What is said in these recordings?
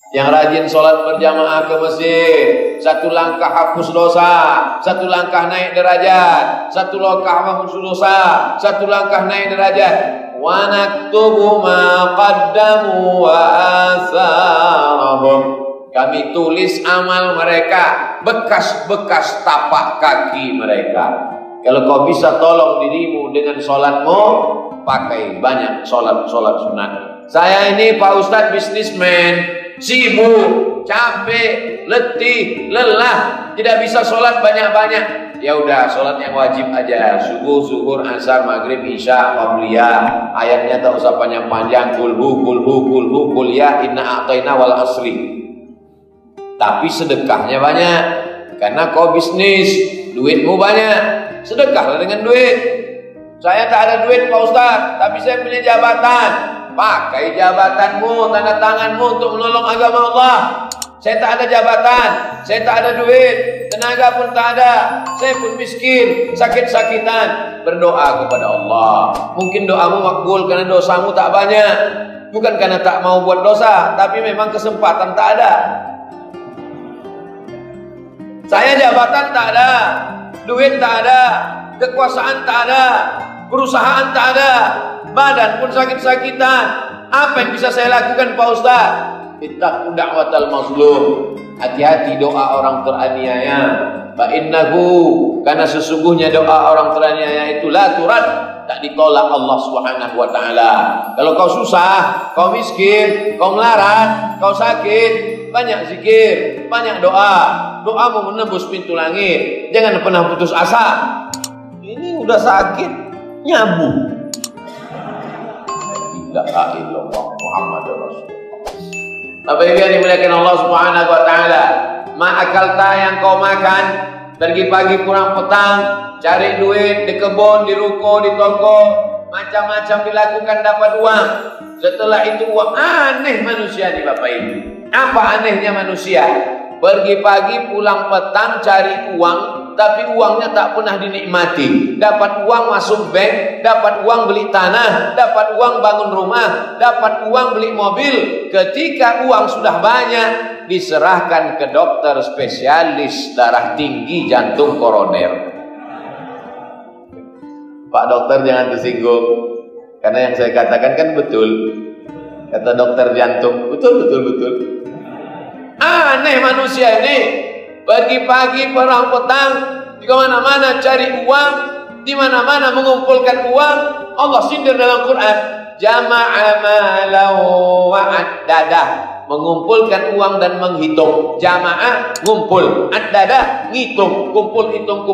Yang rajin sholat berjamaah ke masjid, satu langkah hapus dosa, satu langkah naik derajat, satu langkah hapus dosa, satu langkah naik derajat. Wa naktubu ma qaddamu wa atharahum. Kami tulis amal mereka, bekas-bekas tapak kaki mereka. Kalau kau bisa tolong dirimu dengan sholatmu, pakai banyak sholat sunat. Saya ini Pak Ustadz bisnismen, sibuk, capek, letih, lelah, tidak bisa sholat banyak-banyak. Ya udah, sholat yang wajib aja. Subuh, zuhur, asar, maghrib, isya, qabliyah. Ayatnya tak usah panjang-panjang. Kul ya inna a'tayna wal asri. Tapi sedekahnya banyak, karena kau bisnis, duitmu banyak. Sedekahlah dengan duit. Saya tak ada duit Pak Ustadz, tapi saya punya jabatan. Pakai jabatanmu, tanda tanganmu untuk menolong agama Allah. Saya tak ada jabatan, saya tak ada duit, tenaga pun tak ada, saya pun miskin, sakit-sakitan. Berdoa kepada Allah. Mungkin doamu makbul karena dosamu tak banyak. Bukan karena tak mau buat dosa, tapi memang kesempatan tak ada. Saya jabatan tak ada, duit tak ada, kekuasaan tak ada, perusahaan tak ada, badan pun sakit-sakitan. Apa yang bisa saya lakukan Pak Ustaz? Ittaqu da'watal mazlum. Hati-hati doa orang teraniaya. Fa innahu, karena sesungguhnya doa orang teraniaya itu la turad, tak ditolak Allah Subhanahu wa taala. Kalau kau susah, kau miskin, kau melarat, kau sakit, banyak zikir, banyak doa. Doamu menembus pintu langit. Jangan pernah putus asa. Ini udah sakit, nyambung. La ilaha illallah Muhammadur Rasulullah. Bapak Ibu yang dimuliakan Allah Subhanahu wa taala, ma'akalta yang kau makan, pergi pagi pulang petang, cari duit di kebun, di ruko, di toko, macam-macam dilakukan dapat uang. Setelah itu uang, aneh manusia nih Bapak Ibu. Apa anehnya manusia? Pergi pagi pulang petang cari uang, tapi uangnya tak pernah dinikmati. Dapat uang masuk bank, dapat uang beli tanah, dapat uang bangun rumah, dapat uang beli mobil. Ketika uang sudah banyak, diserahkan ke dokter spesialis darah tinggi, jantung, koroner. Pak dokter jangan tersinggung, karena yang saya katakan kan betul. Kata dokter jantung, betul. Aneh manusia ini. Pagi-pagi perang petang di mana-mana cari uang, di mana-mana mengumpulkan uang. Allah sindir dalam Quran, jama'a malahu wa addada, mengumpulkan uang dan menghitung. Jamaah ngumpul, addada ngitung, kumpul hitung,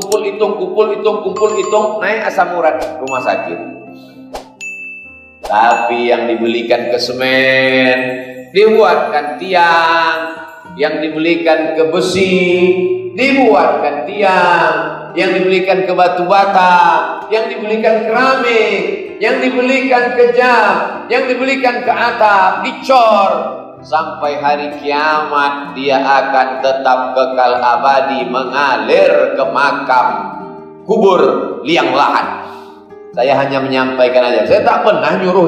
naik asam urat rumah sakit. Tapi yang dibelikan ke semen, dibuatkan tiang, yang dibelikan ke besi, dibuatkan tiang, yang dibelikan ke batu bata, yang dibelikan keramik, yang dibelikan ke jam, yang dibelikan ke atap, dicor. Sampai hari kiamat dia akan tetap kekal abadi mengalir ke makam kubur liang lahat. Saya hanya menyampaikan aja. Saya tak pernah nyuruh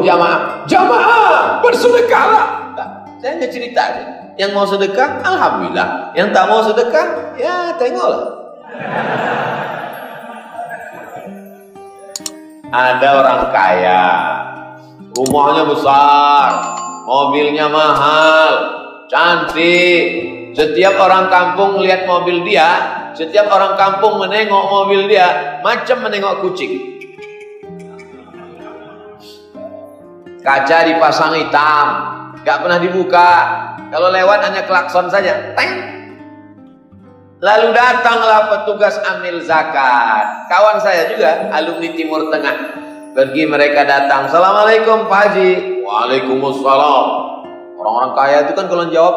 jamaah bersedekahlah. Saya hanya cerita aja. Yang mau sedekah, alhamdulillah. Yang tak mau sedekah, ya tengoklah. Ada orang kaya, rumahnya besar, mobilnya mahal, cantik. Setiap orang kampung lihat mobil dia, setiap orang kampung menengok mobil dia, macam menengok kucing. Kaca dipasang hitam, gak pernah dibuka. Kalau lewat hanya klakson saja, teng. Lalu datanglah petugas amil zakat. Kawan saya juga, alumni Timur Tengah. Pergi mereka datang, assalamualaikum Pak Haji. Waalaikumsalam. Orang-orang kaya itu kan kalau jawab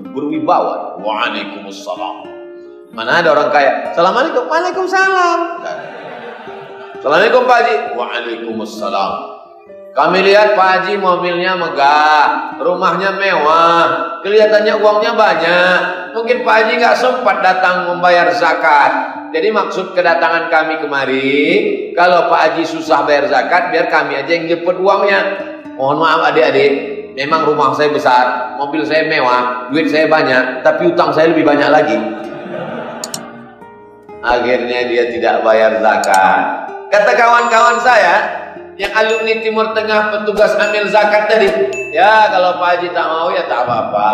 berwibawa. Waalaikumsalam. Mana ada orang kaya? Assalamualaikum. Waalaikumsalam. Assalamualaikum Pak Haji. Waalaikumsalam. Kami lihat Pak Haji mobilnya megah, rumahnya mewah, kelihatannya uangnya banyak. Mungkin Pak Haji nggak sempat datang membayar zakat. Jadi maksud kedatangan kami kemari, kalau Pak Haji susah bayar zakat, biar kami aja yang jemput uangnya. Mohon maaf adik-adik, memang rumah saya besar, mobil saya mewah, duit saya banyak, tapi utang saya lebih banyak lagi. Akhirnya dia tidak bayar zakat. Kata kawan-kawan saya yang alumni Timur Tengah petugas amil zakat tadi, ya kalau Pak Haji tak mau ya tak apa-apa,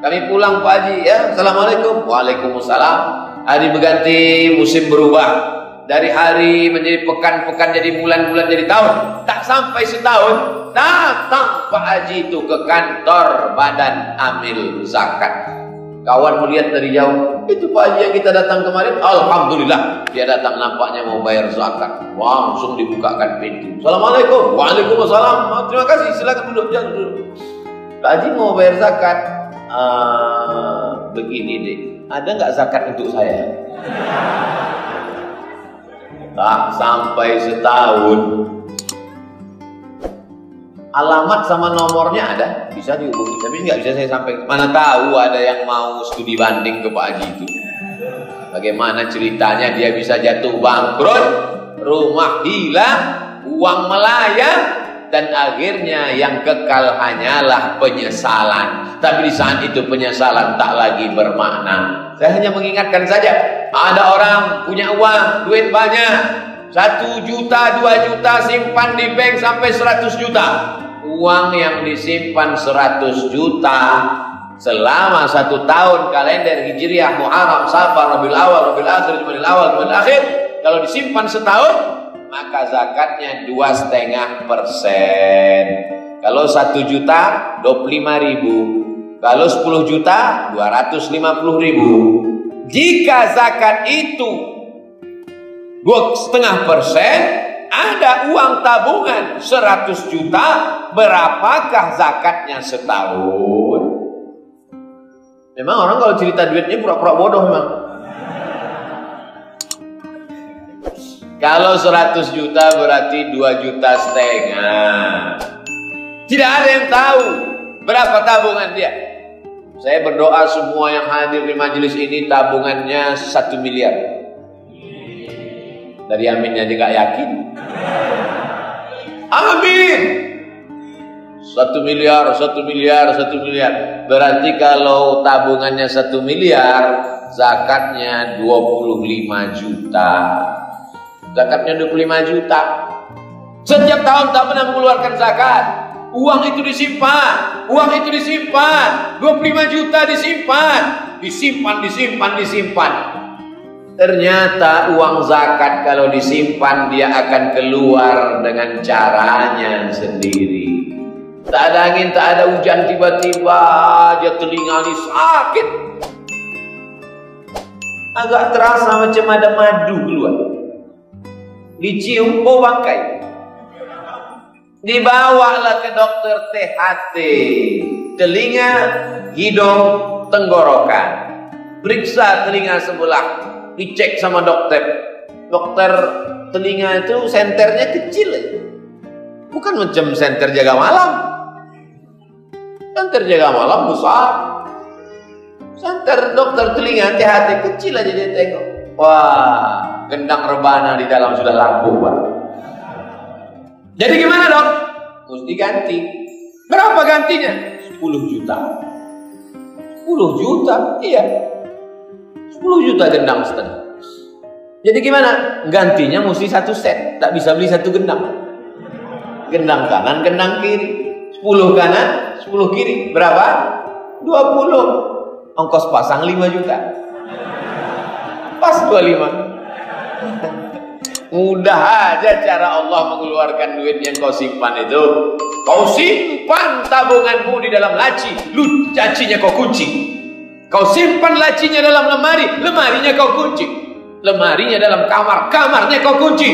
kami pulang Pak Haji ya. Assalamualaikum. Waalaikumsalam. Hari berganti, musim berubah. Dari hari menjadi pekan, pekan jadi bulan, bulan jadi tahun. Tak sampai setahun, datang Pak Haji itu ke kantor badan amil zakat. Kawan melihat dari jauh, itu Pak Haji yang kita datang kemarin. Alhamdulillah, dia datang nampaknya mau bayar zakat. Langsung dibukakan pintu. Assalamualaikum. Waalaikumsalam. Terima kasih, silakan duduk, jangan duduk. Pak Haji mau bayar zakat. Begini deh, ada nggak zakat untuk saya? Tak sampai setahun, alamat sama nomornya ada, bisa dihubungi, tapi nggak bisa saya sampaikan. Mana tahu ada yang mau studi banding ke Pak Haji itu. Bagaimana ceritanya dia bisa jatuh bangkrut, rumah hilang, uang melayang, dan akhirnya yang kekal hanyalah penyesalan. Tapi di saat itu penyesalan tak lagi bermakna. Saya hanya mengingatkan saja, ada orang punya uang, duit banyak, 1 juta, 2 juta, simpan di bank sampai 100 juta. Uang yang disimpan 100 juta selama 1 tahun kalender Hijriah, Muharram, Safar, Rabiul Awal, Rabiul Akhir, Jumadil Awal, Jumadil Akhir, kalau disimpan setahun, maka zakatnya 2,5%. Kalau 1 juta 25.000, kalau 10 juta 250.000. Jika zakat itu 2,5%, ada uang tabungan 100 juta, berapakah zakatnya setahun? Memang orang kalau cerita duitnya pura-pura bodoh memang. Kalau 100 juta berarti 2,5 juta. Tidak ada yang tahu berapa tabungan dia. Saya berdoa semua yang hadir di majelis ini tabungannya 1 miliar. Dari aminnya dia gak yakin. Amin. 1 miliar, 1 miliar, 1 miliar. Berarti kalau tabungannya 1 miliar, zakatnya 25 juta. Zakatnya 25 juta. Setiap tahun tak pernah mengeluarkan zakat. Uang itu disimpan, uang itu disimpan, 25 juta disimpan, disimpan. Ternyata uang zakat kalau disimpan dia akan keluar dengan caranya sendiri. Tak ada angin, tak ada hujan, tiba-tiba aja telinga ini sakit. Agak terasa macam ada madu keluar. Dicium, oh bangkai. Dibawalah ke dokter THT, telinga, hidung, tenggorokan. Periksa telinga sebelah, dicek sama dokter. Dokter telinga itu senternya kecil, bukan macam senter jaga malam. Senter jaga malam besar. Senter dokter telinga THT kecil aja dia tengok. Wah, gendang rebana di dalam sudah lampu, Pak. Jadi gimana dok? Mesti ganti. Berapa gantinya? 10 juta. 10 juta? Iya. 10 juta gendang setengah. Jadi gimana? Gantinya mesti 1 set. Tak bisa beli 1 gendang. Gendang kanan, gendang kiri. 10 kanan, 10 kiri. Berapa? 20. Ongkos pasang 5 juta. Pas 25. Mudah aja cara Allah mengeluarkan duit yang kau simpan itu. Kau simpan tabunganmu di dalam laci, lacinya kau kunci. Kau simpan lacinya dalam lemari, lemarinya kau kunci. Lemarinya dalam kamar, kamarnya kau kunci.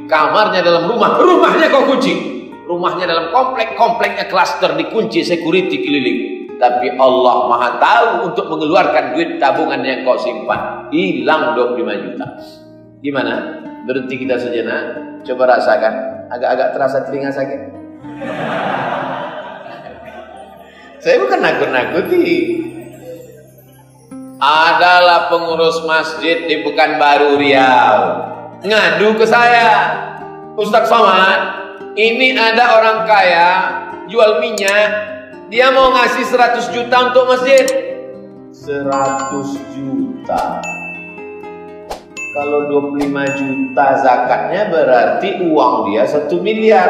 Kamarnya dalam rumah, rumahnya kau kunci. Rumahnya dalam komplek, kompleknya klaster dikunci, security keliling. Tapi Allah Maha tahu untuk mengeluarkan duit tabungan yang kau simpan. Hilang 25 juta. Gimana? Berhenti kita sejenak, coba rasakan. Agak-agak terasa telinga sakit. Saya bukan nakut-nakuti. Adalah pengurus masjid di Pekanbaru Riau ngadu ke saya, Ustaz Somad, ini ada orang kaya jual minyak Dia mau ngasih 100 juta untuk masjid. 100 juta. Kalau 25 juta zakatnya berarti uang dia 1 miliar.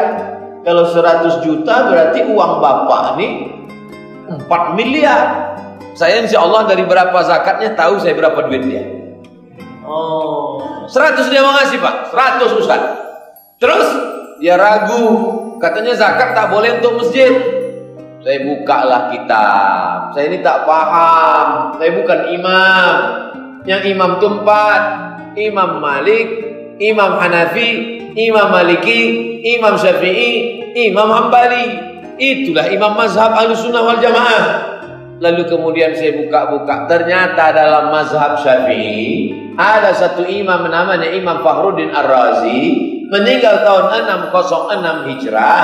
Kalau 100 juta berarti uang bapak nih 4 miliar. Saya insya Allah dari berapa zakatnya tahu saya berapa duit dia. Oh, 100 dia mau ngasih Pak, 100 Ustaz. Terus dia ragu, katanya zakat tak boleh untuk masjid. Saya bukalah kitab. Saya ini tak paham. Saya bukan imam. Yang imam itu 4. Imam Malik, Imam Hanafi, Imam Maliki, Imam Syafi'i, Imam Hambali. Itulah imam mazhab Ahlussunnah wal Jamaah. Lalu kemudian saya buka-buka, ternyata dalam mazhab Syafi'i ada satu imam namanya Imam Fakhruddin Ar-Razi, meninggal tahun 606 Hijrah.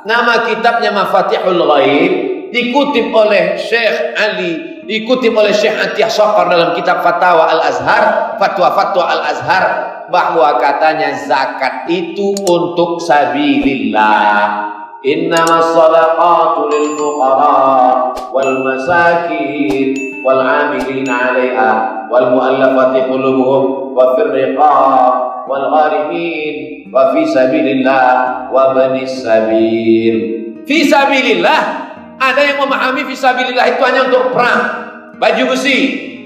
Nama kitabnya Mafatihul Ghaib, dikutip oleh Syekh Ali, dikutip oleh Syekh Atiyah Shaqar dalam kitab Fatwa Al-Azhar, Fatwa Al-Azhar, bahwa katanya zakat itu untuk sabilillah. Innamas shadaqatu lil fuqara wal masakin wal 'amilina 'alaiha wal mu'allafati qulubuhum wa fir riqab wal gharimin wa fi sabilillah wa banis sabil. Fi sabilillah, ada yang memahami fi sabilillah itu hanya untuk perang, baju besi,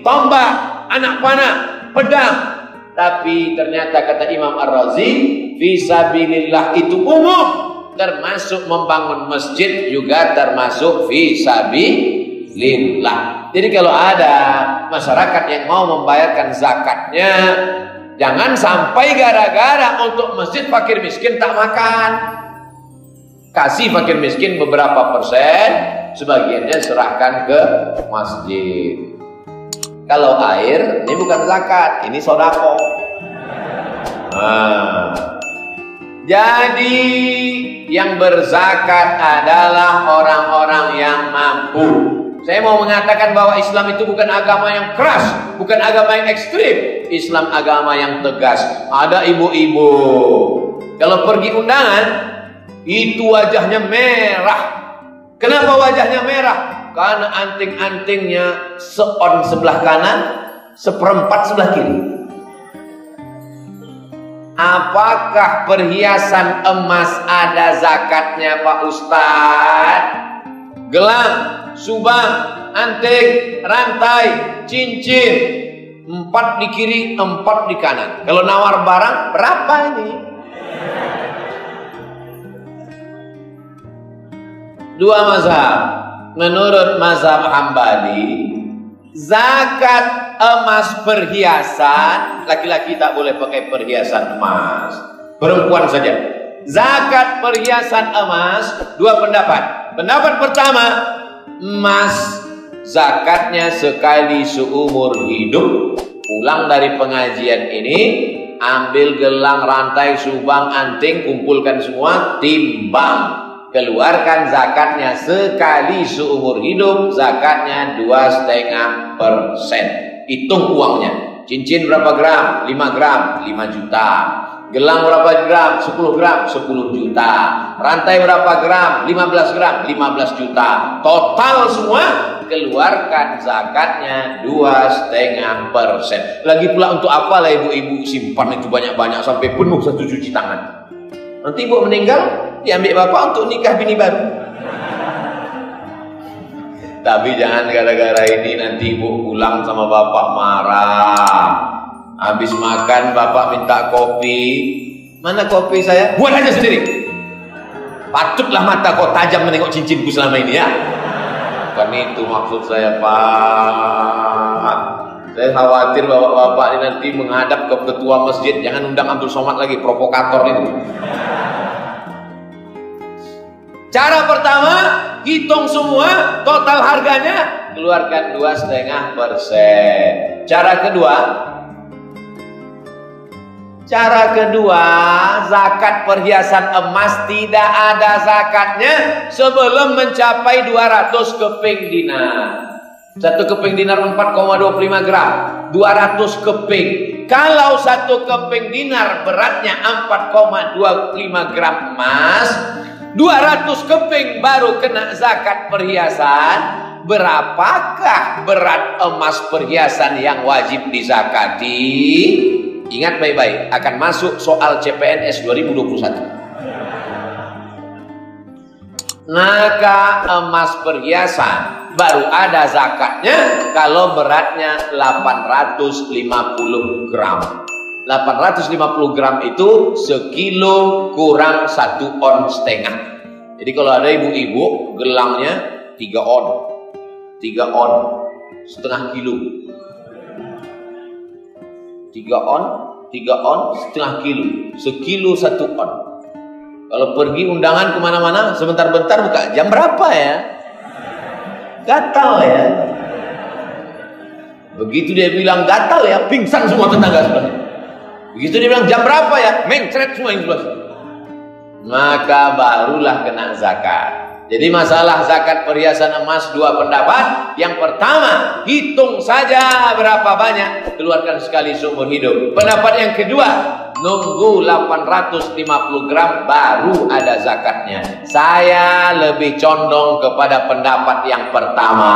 tombak, anak panah, pedang. Tapi ternyata kata Imam Ar-Razi, fi sabilillah itu umum, termasuk membangun masjid juga termasuk fi sabilillah. Jadi kalau ada masyarakat yang mau membayarkan zakatnya, jangan sampai gara-gara untuk masjid fakir miskin tak makan. Kasih fakir miskin beberapa persen, sebagiannya serahkan ke masjid. Kalau air, ini bukan zakat, ini sodako. Jadi yang berzakat adalah orang-orang yang mampu. Saya mau mengatakan bahwa Islam itu bukan agama yang keras, bukan agama yang ekstrim. Islam agama yang tegas. Ada ibu-ibu, kalau pergi undangan, itu wajahnya merah. Kenapa wajahnya merah? Karena anting-antingnya seon sebelah kanan, seperempat sebelah kiri. Apakah perhiasan emas ada zakatnya Pak Ustadz? Gelang, subang, anting, rantai, cincin, 4 di kiri, 4 di kanan. Kalau nawar barang berapa ini? 2 mazhab. Menurut mazhab Hambali, zakat emas perhiasan, laki-laki tak boleh pakai perhiasan emas, perempuan saja. Zakat perhiasan emas, 2 pendapat. Pendapat pertama, emas zakatnya sekali seumur hidup. Pulang dari pengajian ini, ambil gelang, rantai, subang, anting, kumpulkan semua, timbang. Keluarkan zakatnya sekali seumur hidup, zakatnya 2,5%. Hitung uangnya. Cincin berapa gram? 5 gram, 5 juta. Gelang berapa gram? 10 gram, 10 juta. Rantai berapa gram? 15 gram, 15 juta. Total semua keluarkan zakatnya 2,5%. Lagi pula untuk apalah ibu-ibu simpan itu banyak-banyak sampai penuh 1 cuci tangan. Nanti ibu meninggal, diambil bapak untuk nikah bini baru. Tapi jangan gara-gara ini nanti ibu pulang sama bapak marah. Habis makan bapak minta kopi. Mana kopi saya? Buat aja sendiri. Patutlah mata kau tajam menengok cincinku selama ini ya. Bukan itu maksud saya Pak. Saya khawatir bapak-bapak ini nanti menghadap ke ketua masjid, jangan undang Abdul Somad lagi, provokator itu. Cara pertama, hitung semua, total harganya, keluarkan 2,5%. Cara kedua, zakat perhiasan emas tidak ada zakatnya sebelum mencapai 200 keping dinar. 1 keping dinar 4,25 gram, 200 keping. Kalau 1 keping dinar beratnya 4,25 gram emas, 200 keping baru kena zakat perhiasan. Berapakah berat emas perhiasan yang wajib dizakati? Ingat baik-baik, akan masuk soal CPNS 2021. Maka emas perhiasan baru ada zakatnya kalau beratnya 850 gram. 850 gram itu sekilo kurang 1,5 on. Jadi kalau ada ibu-ibu gelangnya 3 on, 3 on setengah kilo, 3 on, 3 on setengah kilo, sekilo 1 on. Kalau pergi undangan kemana-mana, sebentar-bentar buka, jam berapa ya? Gatal ya. Begitu dia bilang gatal ya, pingsan semua tetangga sebelahnya. Begitu dia bilang jam berapa ya, mencret semua yang sebelah. Maka barulah kena zakat. Jadi masalah zakat perhiasan emas dua pendapat. Yang pertama, hitung saja berapa banyak, keluarkan sekali seumur hidup. Pendapat yang kedua, nunggu 850 gram baru ada zakatnya. Saya lebih condong kepada pendapat yang pertama.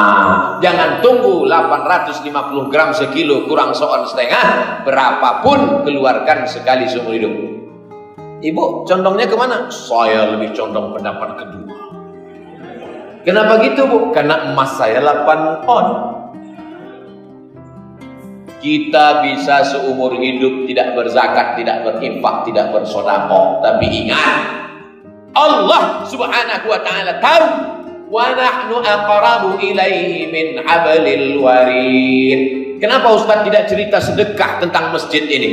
Jangan tunggu 850 gram sekilo kurang 1,5 on, berapapun keluarkan sekali seumur hidup. Ibu condongnya kemana? Saya lebih condong pendapat kedua. Kenapa gitu Bu? Karena emas saya 8 on. Kita bisa seumur hidup tidak berzakat, tidak berinfak, tidak bersedekah. Tapi ingat, Allah Subhanahu wa taala tahu, wa nahnu aqrabu ilaihi min hablil warid. Kenapa Ustaz tidak cerita sedekah tentang masjid ini?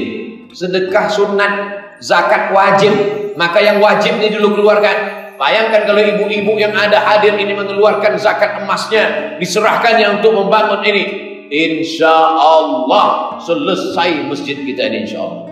Sedekah sunat, zakat wajib. Maka yang wajib ini dulu keluarkan. Bayangkan kalau ibu-ibu yang ada hadir ini mengeluarkan zakat emasnya, diserahkannya untuk membangun ini. Insya Allah selesai masjid kita ini, insya Allah.